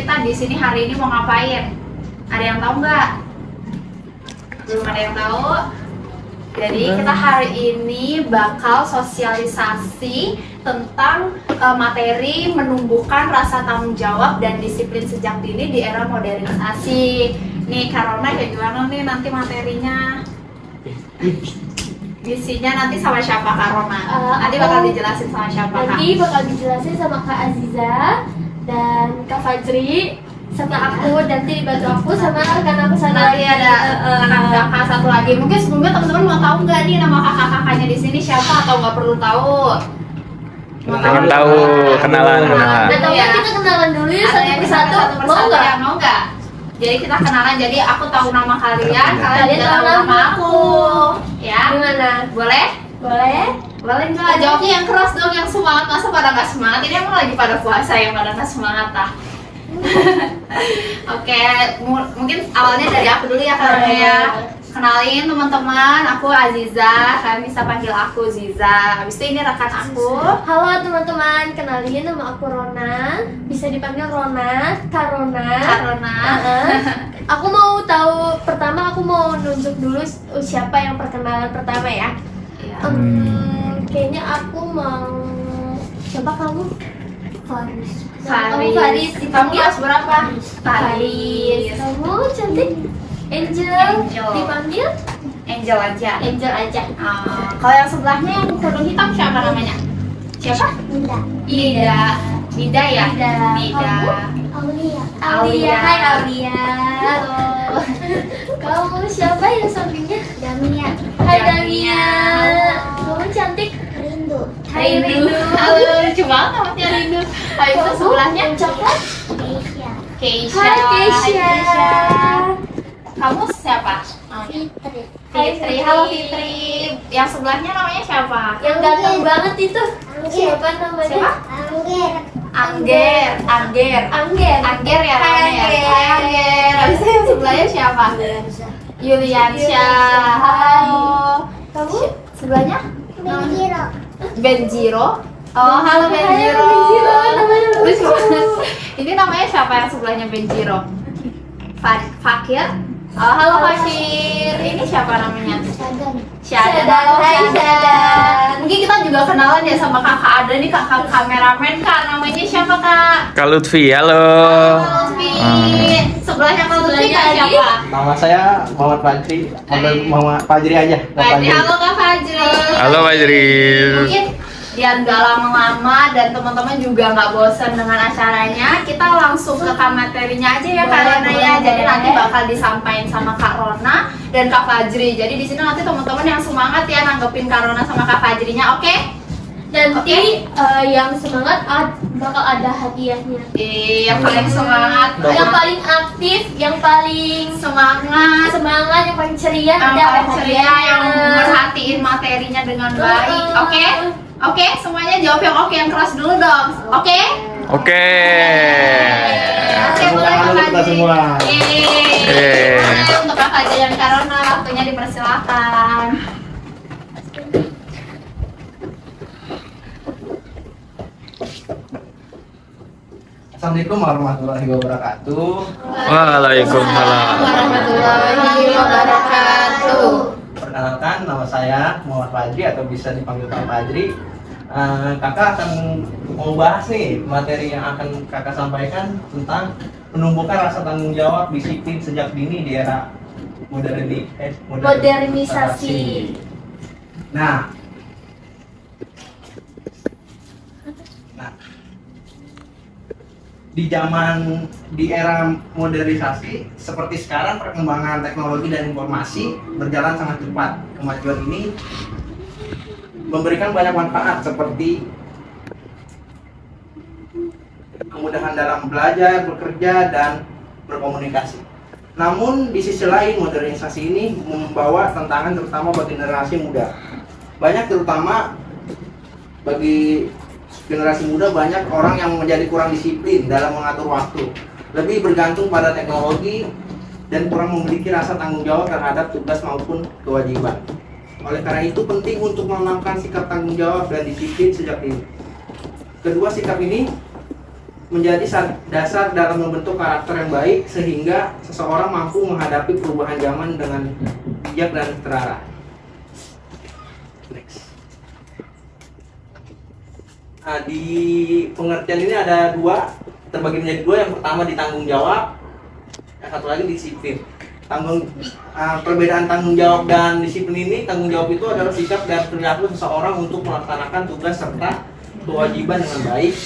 kita di sini hari ini mau ngapain? Ada yang tahu nggak? Belum ada yang tahu. Jadi kita hari ini bakal sosialisasi tentang materi menumbuhkan rasa tanggung jawab dan disiplin sejak dini di era modernisasi. Nih Karona kayak gimana nih nanti materinya? Isinya nanti sama siapa Karona? Nanti bakal dijelasin sama siapa Kak? Nanti bakal dijelasin sama Kak Aziza dan Kak Fajri sama aku, nanti dibantu aku sama rekan aku sana. Nanti ada kakak satu lagi. Mungkin sebelumnya teman-teman mau tahu nggak nih nama kakak-kakaknya di sini siapa atau nggak perlu tahu? Pengen tahu, kenalan. Atau kita kenalan dulu ya satu persatu. Mau nggak? Ya, mau nggak? Jadi kita kenalan. Jadi aku tahu nama kalian, kalian juga tahu nama aku. Ya? Gimana? Boleh? Boleh? Boleh nggak? Jawabnya yang keras dong, yang semangat. Masa pada nggak semangat? Ini emang lagi pada puasa yang pada nggak semangat ah. Oke, mungkin awalnya dari aku dulu ya Kak ya. Kenalin teman-teman, aku Aziza, kalian bisa panggil aku Ziza. Habis itu ini rekan aku. Halo teman-teman, kenalin nama aku Rona. Bisa dipanggil Rona, Karona. Karona. Aku mau tahu, pertama aku mau nunjuk dulu siapa yang perkenalan pertama ya. Iya. Kayaknya aku mau coba kamu Faris. Faris. Faris Kamu dipanggil kelas berapa? Faris. Kamu cantik. Angel. Angel. Dipanggil Angel aja. Angel aja. Kalau yang sebelahnya yang kerudung hitam siapa namanya? Siapa? Bunda. Ida. Ida ya? Ida. Ida. Aulia. Aulia. Hai Aulia. Kamu siapa yang sampingnya? Damia. Hai Damia. Kamu cantik. Rindu. Hai Rindu. Halo, lucu banget namanya Rindu. Habis itu sebelahnya coklat. Keisha. Hai Keisha. Kamu siapa? Fitri. Fitri. Halo Fitri. Yang sebelahnya namanya siapa? Yang ganteng banget itu. Siapa namanya? Siapa? Angger. Angger. Angger. Angger ya Hai, namanya. Angger. Hai Angger. Habis itu yang sebelahnya siapa? Yuliansyah. Halo. Kamu? Sebelahnya? Benjiro. Benjiro. Oh, halo Benjiro. Benjiro, namanya Lucu banget. Ini namanya siapa yang sebelahnya Benjiro? Fakir. Oh, halo Fakir. Ini siapa namanya? Syadan. Halo Hai, Syadan. Syadan. Mungkin kita juga kenalan ya sama kakak ada nih, kakak kameramen Kak. Namanya siapa Kak? Kak Lutfi, halo. Halo Lutfi. Sebelahnya Kak Lutfi Kak Sebelahnya siapa? Nama saya Muhammad Fajri, panggil Muhammad Fajri aja. Fajri. Halo Kak Fajri. Halo Fajri. Mungkin biar nggak lama-lama dan teman-teman juga nggak bosan dengan acaranya, kita langsung ke materinya aja ya Kak Rona ya. Jadi nanti bakal disampaikan sama Kak Rona dan Kak Fajri. Jadi di sini nanti teman-teman yang semangat ya nanggepin Kak Rona sama Kak Fajrinya, oke? Nanti yang semangat bakal ada hadiahnya. Yang paling semangat, Yang paling aktif, yang paling semangat, yang paling ceria, yang ada paling ceria, hadiahnya. yang merhatiin materinya dengan baik, oke? Oke, semuanya jawab yang oke, yang keras dulu dong, oke? Oke. Oke, Tepuk boleh tangan Kak untuk kita Fajri. semua. Boleh untuk Kak Fajri dan Karona, waktunya dipersilakan. Assalamualaikum warahmatullahi wabarakatuh. Waalaikumsalam. Warahmatullahi wabarakatuh. Perkenalkan, nama saya Muhammad Fajri atau bisa dipanggil Pak Fajri. Kakak akan mau bahas nih materi yang akan kakak sampaikan tentang menumbuhkan rasa tanggung jawab disiplin sejak dini di era Modernisasi. Nah, di era modernisasi seperti sekarang, perkembangan teknologi dan informasi berjalan sangat cepat. Kemajuan ini memberikan banyak manfaat seperti kemudahan dalam belajar, bekerja, dan berkomunikasi. Namun di sisi lain, modernisasi ini membawa tantangan terutama bagi generasi muda. Terutama bagi generasi muda, banyak orang yang menjadi kurang disiplin dalam mengatur waktu, lebih bergantung pada teknologi, dan kurang memiliki rasa tanggung jawab terhadap tugas maupun kewajiban. Oleh karena itu penting untuk menanamkan sikap tanggung jawab dan disiplin sejak dini. Kedua sikap ini menjadi dasar dalam membentuk karakter yang baik sehingga seseorang mampu menghadapi perubahan zaman dengan bijak dan terarah. Next. Nah, di pengertian ini ada dua, terbagi menjadi dua. Yang pertama di tanggung jawab, yang satu lagi disiplin. Perbedaan tanggung jawab dan disiplin ini, tanggung jawab itu adalah sikap dan perilaku seseorang untuk melaksanakan tugas serta kewajiban dengan baik.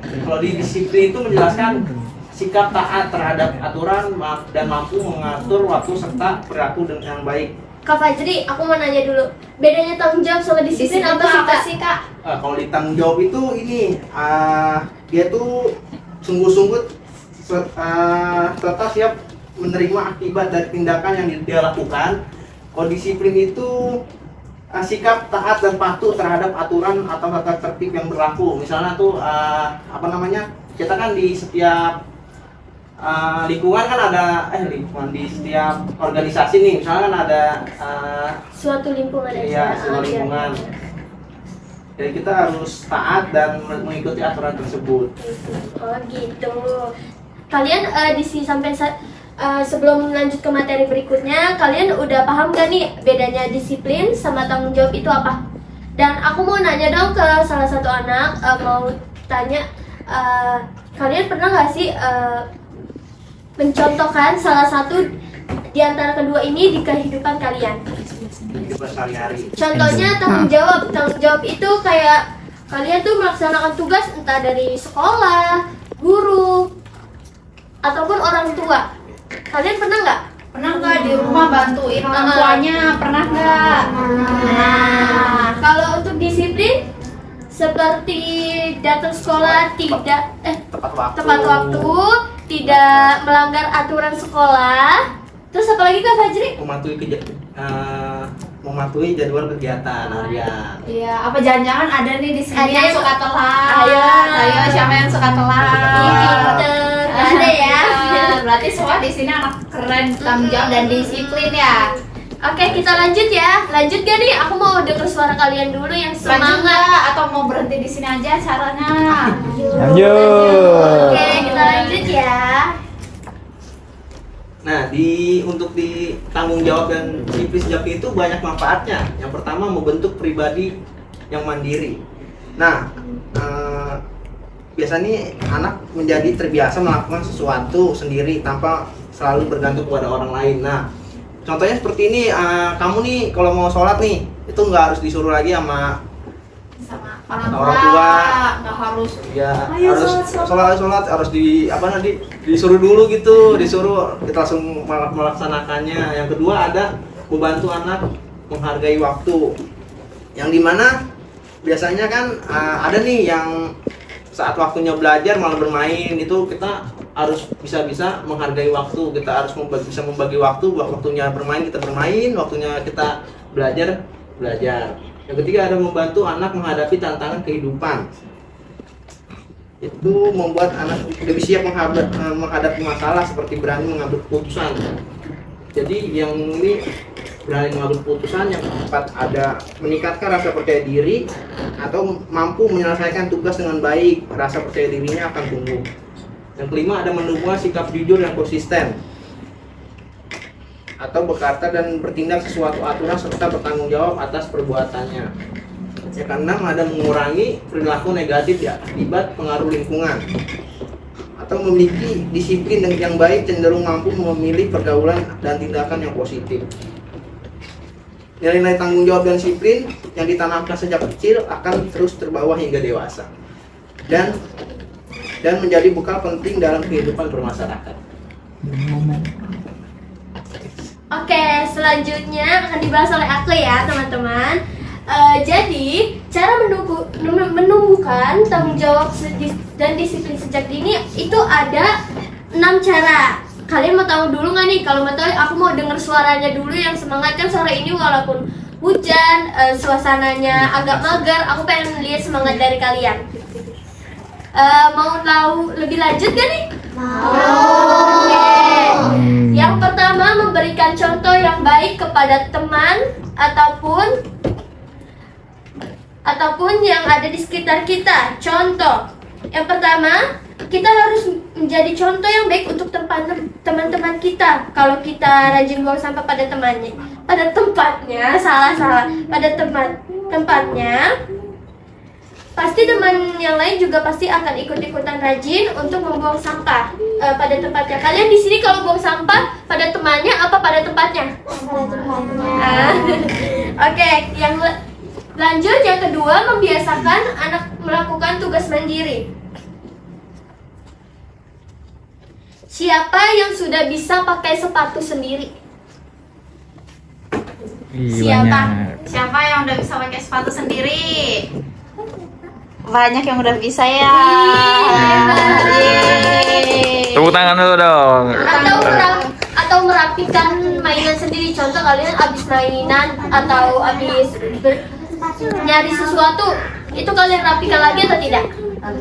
Kalau di disiplin itu menjelaskan sikap taat terhadap aturan dan mampu mengatur waktu serta perilaku dengan baik. Kak Fajri, aku mau nanya dulu. Bedanya tanggung jawab sama disiplin apa sih, Kak? Kalau di tanggung jawab itu ini dia tuh sungguh-sungguh serta siap menerima akibat dari tindakan yang dia lakukan. Kalau disiplin itu sikap taat dan patuh terhadap aturan atau tata tertib yang berlaku. Misalnya tuh kita kan di setiap lingkungan kan ada lingkungan, di setiap organisasi nih misalnya kan ada Suatu lingkungan iya, suatu lingkungan. Jadi kita harus taat dan mengikuti aturan tersebut. Oh gitu. Kalian di sini sampai sebelum lanjut ke materi berikutnya, kalian udah paham gak nih bedanya disiplin sama tanggung jawab itu apa? Dan aku mau nanya dong ke salah satu anak, mau tanya, kalian pernah gak sih mencontohkan salah satu di antara kedua ini di kehidupan kalian? Kehidupan sehari-hari. Contohnya tanggung jawab itu kayak kalian tuh melaksanakan tugas entah dari sekolah, guru, ataupun orang tua. Kalian pernah nggak? Pernah nggak di rumah bantuin orang tuanya? Pernah nggak? Nah, kalau untuk disiplin seperti datang sekolah tepat waktu, tidak melanggar aturan sekolah. Terus apa lagi Kak Fajri? Mematuhi jadwal kegiatan harian. Iya, apa jangan-jangan ada nih di sini Ada yang yang- suka telat? Ayo. Siapa yang suka telat? Pinter, ada ya. Berarti semua di sini anak keren, tanggung jawab dan disiplin ya. Oke, kita lanjut ya. Lanjut gak nih? Aku mau denger suara kalian dulu yang Lanjut semangat. nggak? Atau mau berhenti di sini aja caranya? Lanjut. Oke, kita lanjut ya. Nah, untuk di tanggung jawab dan disiplin sejak itu banyak manfaatnya. Yang pertama membentuk pribadi yang mandiri. Nah, biasanya anak menjadi terbiasa melakukan sesuatu sendiri tanpa selalu bergantung kepada orang lain. Nah, contohnya seperti ini, kamu nih kalau mau sholat nih, itu nggak harus disuruh lagi sama Sama orang orang tua. tua, nggak harus. ya Ayo, harus sholat. sholat harus disuruh dulu gitu, disuruh kita langsung melaksanakannya. Yang kedua ada membantu anak menghargai waktu, yang dimana biasanya kan ada nih yang saat waktunya belajar malah bermain. Itu kita harus bisa menghargai waktu, kita harus bisa membagi waktu. Waktunya bermain kita bermain, waktunya kita belajar. Yang ketiga ada membantu anak menghadapi tantangan kehidupan. Itu membuat anak lebih siap menghadapi masalah seperti berani mengambil keputusan. Jadi yang ini berani mengambil keputusan. Yang keempat ada meningkatkan rasa percaya diri atau mampu menyelesaikan tugas dengan baik, rasa percaya dirinya akan tumbuh. Yang kelima ada menumbuhkan sikap jujur yang konsisten atau berkata dan bertindak sesuatu aturan serta bertanggung jawab atas perbuatannya. Yang keenam ada mengurangi perilaku negatif ya akibat pengaruh lingkungan atau memiliki disiplin yang baik, cenderung mampu memilih pergaulan dan tindakan yang positif. Nilai-nilai tanggung jawab dan disiplin yang ditanamkan sejak kecil akan terus terbawa hingga dewasa dan menjadi bekal penting dalam kehidupan bermasyarakat. Oke, selanjutnya akan dibahas oleh aku ya teman-teman. Jadi cara menumbuhkan tanggung jawab dan disiplin sejak dini itu ada 6 cara. Kalian mau tahu dulu nggak nih? Kalau mau tahu, aku mau dengar suaranya dulu yang semangat. Kan sore ini walaupun hujan, suasananya agak mager, aku pengen lihat semangat dari kalian. Mau tahu lebih lanjut gak nih? Oke. Yang pertama, memberikan contoh yang baik kepada teman ataupun yang ada di sekitar kita. Contoh, yang pertama, kita harus menjadi contoh yang baik untuk teman-teman kita. Kalau kita rajin buang sampah pada tempatnya, pasti teman yang lain juga pasti akan ikut-ikutan rajin untuk membuang sampah pada tempatnya. Kalian di sini kalau buang sampah pada temannya apa pada tempatnya? Pada tempatnya. Oke, lanjut yang kedua, membiasakan anak melakukan tugas mandiri. Siapa yang sudah bisa pakai sepatu sendiri? Siapa yang udah bisa pakai sepatu sendiri? Banyak yang udah bisa ya. Yeay. Tepuk tangan dulu dong. Atau merapikan mainan sendiri. Contoh kalian abis mainan atau abis nyari sesuatu, itu kalian rapikan lagi atau tidak?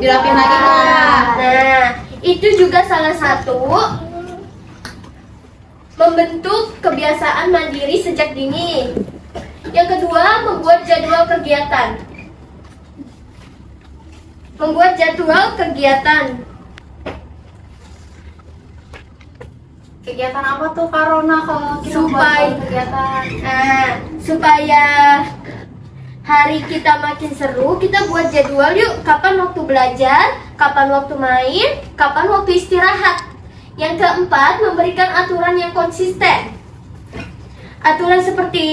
Dirapiin lagi Kak. Nah, itu juga salah satu membentuk kebiasaan mandiri sejak dini. Yang kedua, membuat jadwal kegiatan. Kegiatan apa tuh Karona kalau kita buat kegiatan? Supaya hari kita makin seru, kita buat jadwal yuk. Kapan waktu belajar, kapan waktu main, kapan waktu istirahat. Yang keempat, memberikan aturan yang konsisten. Aturan seperti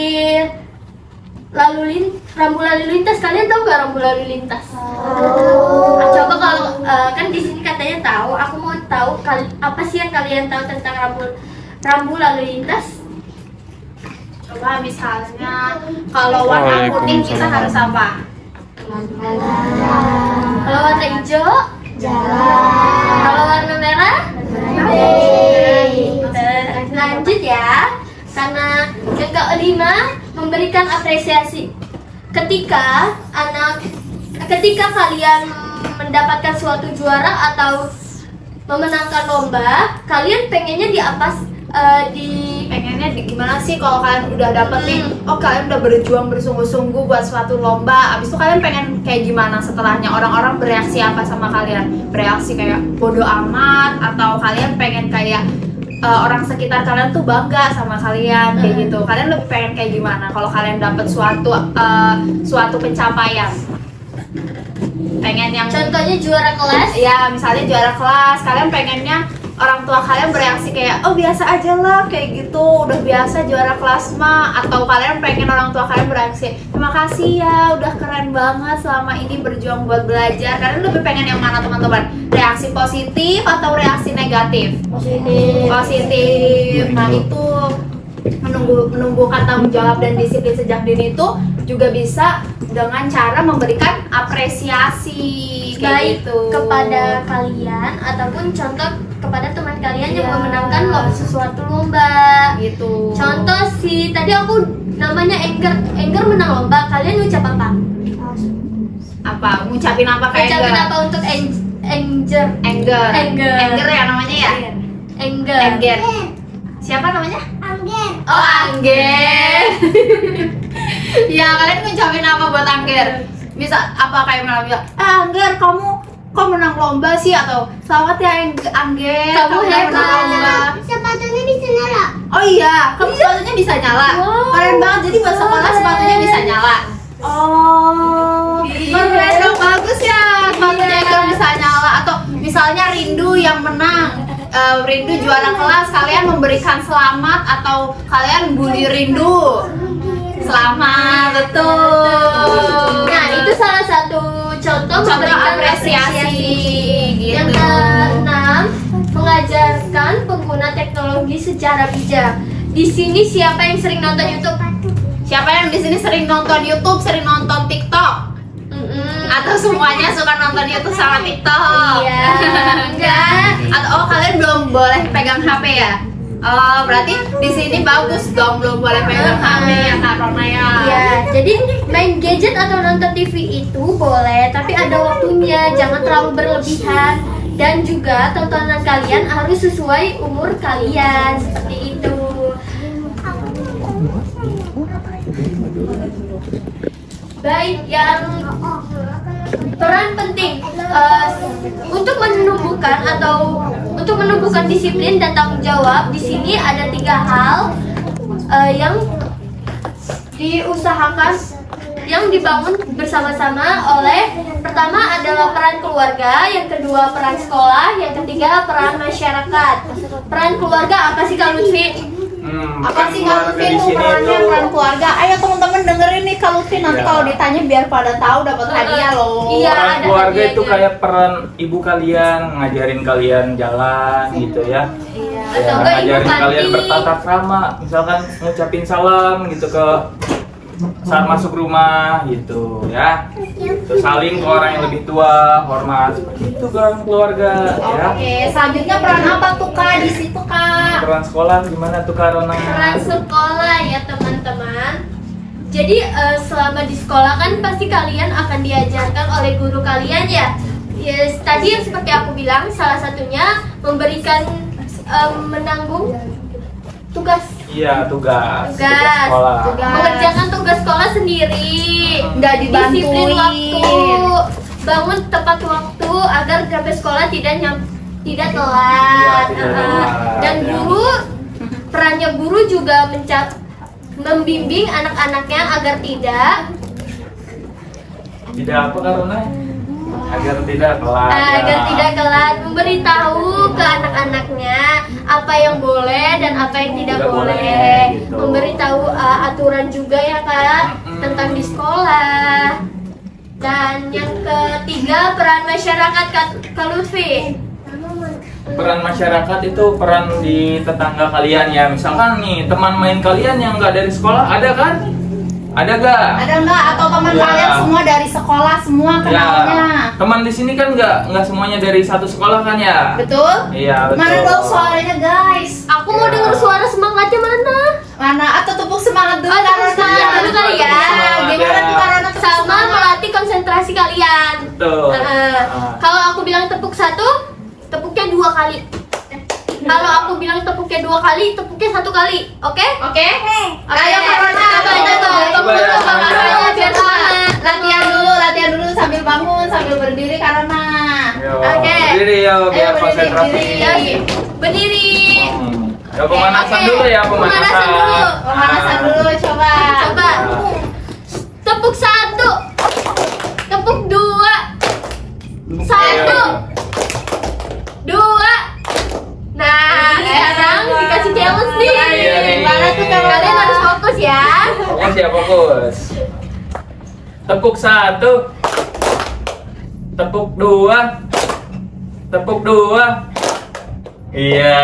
rambu lalu lintas. Kalian tahu nggak rambu lalu lintas? Coba kalau kan di sini katanya tahu. Aku mau tahu apa sih yang kalian tahu tentang rambu lalu lintas? Coba misalnya kalau warna kuning kita harus apa? Kalau warna hijau, jalan. Kalau warna merah, lanjut ya. Karena yang kelima, memberikan apresiasi. Ketika kalian mendapatkan suatu juara atau memenangkan lomba, kalian pengennya pengennya gimana sih kalau kalian udah dapet nih, kalian udah berjuang bersungguh-sungguh buat suatu lomba, abis itu kalian pengen kayak gimana setelahnya? Orang-orang bereaksi apa sama kalian? Bereaksi kayak bodoh amat, atau kalian pengen kayak orang sekitar kalian tuh bangga sama kalian kayak gitu? Kalian lebih pengen kayak gimana kalau kalian dapet suatu pencapaian? Pengen yang contohnya juara kelas? Ya, misalnya juara kelas, kalian pengennya orang tua kalian bereaksi kayak, oh biasa aja lah kayak gitu, udah biasa juara kelas mah. Atau kalian pengen orang tua kalian bereaksi, terima kasih ya udah keren banget selama ini berjuang buat belajar. Kalian lebih pengen yang mana teman-teman? Reaksi positif atau reaksi negatif? Positif. Nah itu menumbuhkan tanggung jawab dan disiplin sejak dini itu juga bisa dengan cara memberikan apresiasi baik gitu kepada kalian ataupun contoh kepada teman kalian yang memenangkan sesuatu lomba gitu. Contoh tadi aku namanya Engger menang lomba, kalian ngucap apa? Ngucapin apa kayak ngucapin apa untuk Engger ya namanya ya? Engger. Siapa namanya? Angger. Oh, Angger. Ya, kalian ngucapin apa buat Angger? Bisa apa kayak bilang, Angger kamu kok menang lomba sih? Atau selamat ya Angger, kamu menang lomba. Sepatunya bisa nyala. Oh iya, kamu sepatunya bisa nyala. Keren banget, jadi buat sekolah sepatunya bisa nyala. Oh, keren dong, bagus ya sepatunya Angger bisa nyala. Atau misalnya Rindu yang menang, Rindu juara kelas, kalian memberikan selamat atau kalian bully Rindu? Selamat, betul. Nah, itu salah satu contoh memberikan apresiasi. Gitu. Yang keenam, mengajarkan pengguna teknologi secara bijak. Di sini siapa yang sering nonton YouTube? Siapa yang di sini sering nonton YouTube, sering nonton TikTok? Atau semuanya suka nonton YouTube sama TikTok? Iya, enggak. Atau kalian belum boleh pegang HP ya? Oh, berarti di sini bagus dong, belum boleh pegang HP ya Kak Rona ya? Iya, jadi main gadget atau nonton TV itu boleh, tapi ada waktunya, jangan terlalu berlebihan. Dan juga tontonan kalian harus sesuai umur kalian, seperti itu. Baik, yang peran penting untuk menumbuhkan disiplin dan tanggung jawab. Di sini ada 3 hal yang diusahakan, yang dibangun bersama-sama oleh, pertama adalah peran keluarga, yang kedua peran sekolah, yang ketiga peran masyarakat. Peran keluarga apa sih Kak Lutfi? Apa sih Kak Lutfi di sini perannya itu peran keluarga? Ayo teman-teman dengerin nih Kak Lutfi, nanti Ya. kalau ditanya biar pada tahu dapat hadiah loh. Iya. peran ada keluarga itu hadiahnya. kayak peran ibu kalian, ngajarin kalian jalan gitu ya. Iya. Ya, Atau enggak ibu ngajarin kalian panti. bertata krama, misalkan ngucapin salam gitu ke saat masuk rumah gitu ya. Terus saling ke orang yang lebih tua, hormat, seperti itu kan keluarga ya. Oke, selanjutnya peran apa tuh Kak di situ Kak? Peran sekolah gimana tuh Karona? Peran sekolah ya teman-teman. Jadi selama di sekolah kan pasti kalian akan diajarkan oleh guru kalian ya. Ya tadi yang seperti aku bilang, salah satunya memberikan menanggung tugas Iya, tugas Tugas. sekolah. mengerjakan tugas sekolah sendiri. Nggak dibantuin. Disiplin waktu, bangun tepat waktu agar sampai sekolah tidak tidak telat. Iya, tidak telat, Dan ya. guru, perannya guru juga membimbing anak-anaknya agar Tidak apa Karona? Agar tidak telat. agar ya. tidak telat, memberitahu ke anak-anaknya apa yang boleh dan apa yang tidak Tidak boleh, boleh, gitu. memberitahu aturan juga ya Kak tentang di sekolah. Dan yang ketiga peran masyarakat Kak Lutfi. Peran masyarakat itu peran di tetangga kalian ya. Misalkan nih teman main kalian yang nggak dari sekolah ada kan? Ada gak? Ada nggak? Atau teman Ya. kalian semua dari sekolah semua kenalnya? Ya, teman di sini kan nggak semuanya dari satu sekolah kan ya? Betul? Iya betul. Mana dong suaranya guys? Aku mau Ya. dengar suara semangatnya mana? Mana? Atau tepuk semangat dulu Oh, tepuk Karona. semangat dulu kali ya. Gimana tuh Karona tepuk Sama semangat? melatih konsentrasi kalian. Betul. Kalau aku bilang tepuk 1, tepuknya 2 kali. Kalau aku bilang tepuknya 2 kali, tepuknya 1 kali. Oke? Oke? Ayo Karona, Coba ayo, coba. ayo. Tepuk dulu Karona biar semangat. Latihan dulu sambil bangun, sambil berdiri Karona. Yo, Oke. berdiri ya biar Ayo, berdiri, konsentrasi. berdiri. Ya, berdiri. Ya pemanasan Oke. dulu ya Pemanasan dulu. Pemanasan dulu coba. Coba. Tepuk 1. Tepuk 2. 1. 2. Nah, sekarang dikasih challenge nih. Iya nih. Gimana tuh Karona? Kalian harus fokus ya. Fokus ya fokus. Tepuk 1. Tepuk 2. Tepuk 2. Iya.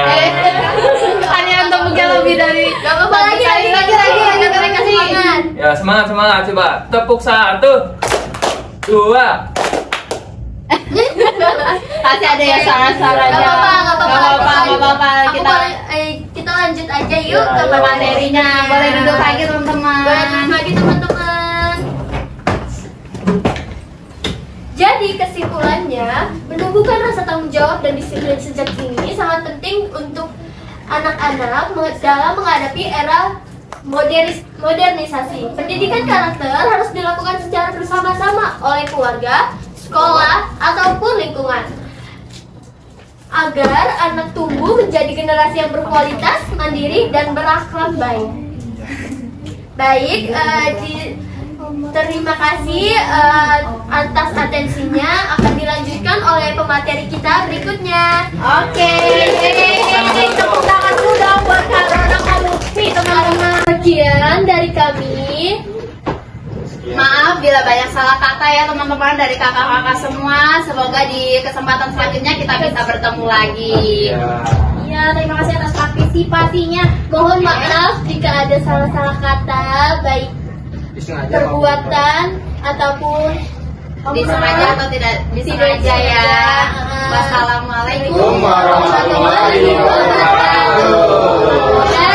Kalian tepuknya lebih dari. Gak apa-apa lagi mereka semangat. Ya semangat coba. Tepuk 1. 2. Pasti ada ya suara-suaranya. Gak apa-apa. Gak apa-apa. Kita lanjut aja yuk Ya, ke ayo. Materinya boleh duduk lagi teman-teman. Boleh duduk lagi teman-teman. Jadi kesimpulannya, menumbuhkan rasa tanggung jawab dan disiplin sejak dini sangat penting untuk anak-anak dalam menghadapi era modernisasi. Pendidikan karakter harus dilakukan secara bersama-sama oleh keluarga, sekolah, ataupun lingkungan, agar anak tumbuh menjadi generasi yang berkualitas, mandiri, dan berakhlak baik. Baik, terima kasih atas atensinya. Akan dilanjutkan oleh pemateri kita berikutnya. Oke. Tepuk tangan dulu dong buat Karona Lutfi teman-teman. Sekian dari kami. Maaf bila banyak salah kata ya teman-teman dari kakak-kakak semua. Semoga di kesempatan selanjutnya kita bisa bertemu lagi. Ya. Ya, terima kasih atas partisipasinya. Mohon maaf jika ada salah-salah kata, baik Disengaja, perbuatan ataupun Disengaja atau tidak disengaja ya. Wassalamualaikum warahmatullahi wabarakatuh. wabarakatuh.